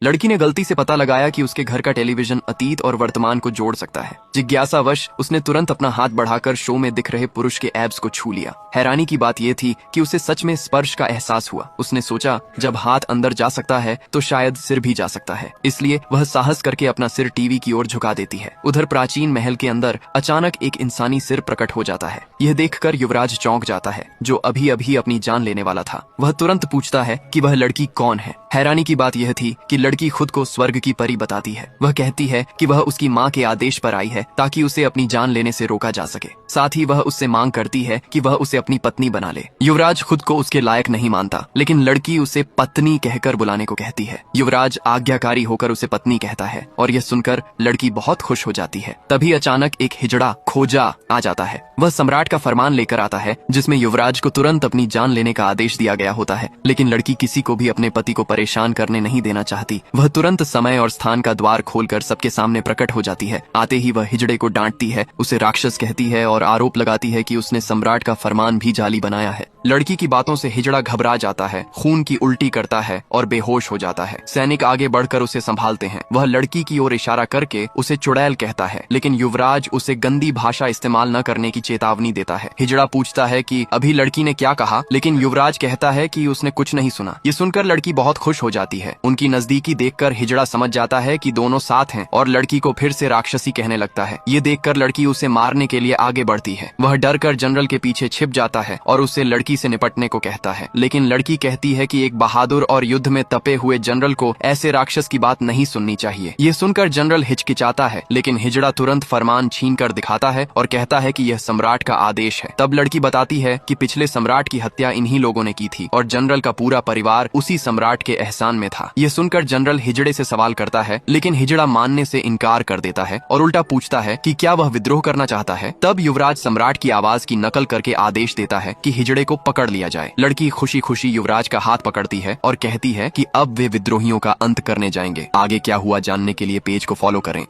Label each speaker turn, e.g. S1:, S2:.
S1: लड़की ने गलती से पता लगाया कि उसके घर का टेलीविजन अतीत और वर्तमान को जोड़ सकता है। जिज्ञासावश उसने तुरंत अपना हाथ बढ़ाकर शो में दिख रहे पुरुष के एब्स को छू लिया। हैरानी की बात यह थी कि उसे सच में स्पर्श का एहसास हुआ। उसने सोचा, जब हाथ अंदर जा सकता है तो शायद सिर भी जा सकता है। इसलिए वह साहस करके अपना सिर टीवी की ओर झुका देती है। उधर प्राचीन महल के अंदर अचानक एक इंसानी सिर प्रकट हो जाता है। यह देखकर युवराज चौंक जाता है, जो अभी अभी अपनी जान लेने वाला था। वह तुरंत पूछता है कि वह लड़की कौन है। हैरानी की बात यह थी कि लड़की खुद को स्वर्ग की परी बताती है। वह कहती है कि वह उसकी माँ के आदेश पर आई है ताकि उसे अपनी जान लेने से रोका जा सके। साथ ही वह उससे मांग करती है कि वह उसे अपनी पत्नी बना ले। युवराज खुद को उसके लायक नहीं मानता, लेकिन लड़की उसे पत्नी कहकर बुलाने को कहती है। युवराज आज्ञाकारी होकर उसे पत्नी कहता है और यह सुनकर लड़की बहुत खुश हो जाती है। तभी अचानक एक हिजड़ा खोजा आ जाता है। वह सम्राट का फरमान लेकर आता है, जिसमें युवराज को तुरंत अपनी जान लेने का आदेश दिया गया होता है। लेकिन लड़की किसी को भी अपने पति को परेशान करने नहीं देना चाहती। वह तुरंत समय और स्थान का द्वार खोलकर सबके सामने प्रकट हो जाती है। आते ही वह हिजड़े को डांटती है, उसे राक्षस कहती है और आरोप लगाती है कि उसने सम्राट का फरमान भी जाली बनाया है। लड़की की बातों से हिजड़ा घबरा जाता है, खून की उल्टी करता है और बेहोश हो जाता है। सैनिक आगे बढ़कर उसे संभालते हैं। वह लड़की की ओर इशारा करके उसे चुड़ैल कहता है, लेकिन युवराज उसे गंदी भाषा इस्तेमाल न करने की चेतावनी देता है। हिजड़ा पूछता है कि अभी लड़की ने क्या कहा, लेकिन युवराज कहता है कि उसने कुछ नहीं सुना। ये सुनकर लड़की बहुत खुश हो जाती है। उनकी नजदीकी देखकर हिजड़ा समझ जाता है कि दोनों साथ हैं और लड़की को फिर से राक्षसी कहने लगता है। ये देखकर लड़की उसे मारने के लिए आगे बढ़ती है। वह डर कर जनरल के पीछे छिप जाता है और उससे लड़की से निपटने को कहता है, लेकिन लड़की कहती है कि एक बहादुर और युद्ध में तपे हुए जनरल को ऐसे राक्षस की बात नहीं सुननी चाहिए। ये सुनकर जनरल हिचकिचाता है, लेकिन हिजड़ा तुरंत फरमान छीन कर दिखाता है और कहता है कि यह सम्राट का आदेश है। तब लड़की बताती है कि पिछले सम्राट की हत्या इन्हीं लोगों ने की थी और जनरल का पूरा परिवार उसी सम्राट के एहसान में था। यह सुनकर जनरल हिजड़े से सवाल करता है, लेकिन हिजड़ा मानने से इनकार कर देता है और उल्टा पूछता है कि क्या वह विद्रोह करना चाहता है। तब युवराज सम्राट की आवाज की नकल करके आदेश देता है कि हिजड़े को पकड़ लिया जाए। लड़की खुशी खुशी युवराज का हाथ पकड़ती है और कहती है कि अब वे विद्रोहियों का अंत करने जाएंगे। आगे क्या हुआ जानने के लिए पेज को फॉलो करें।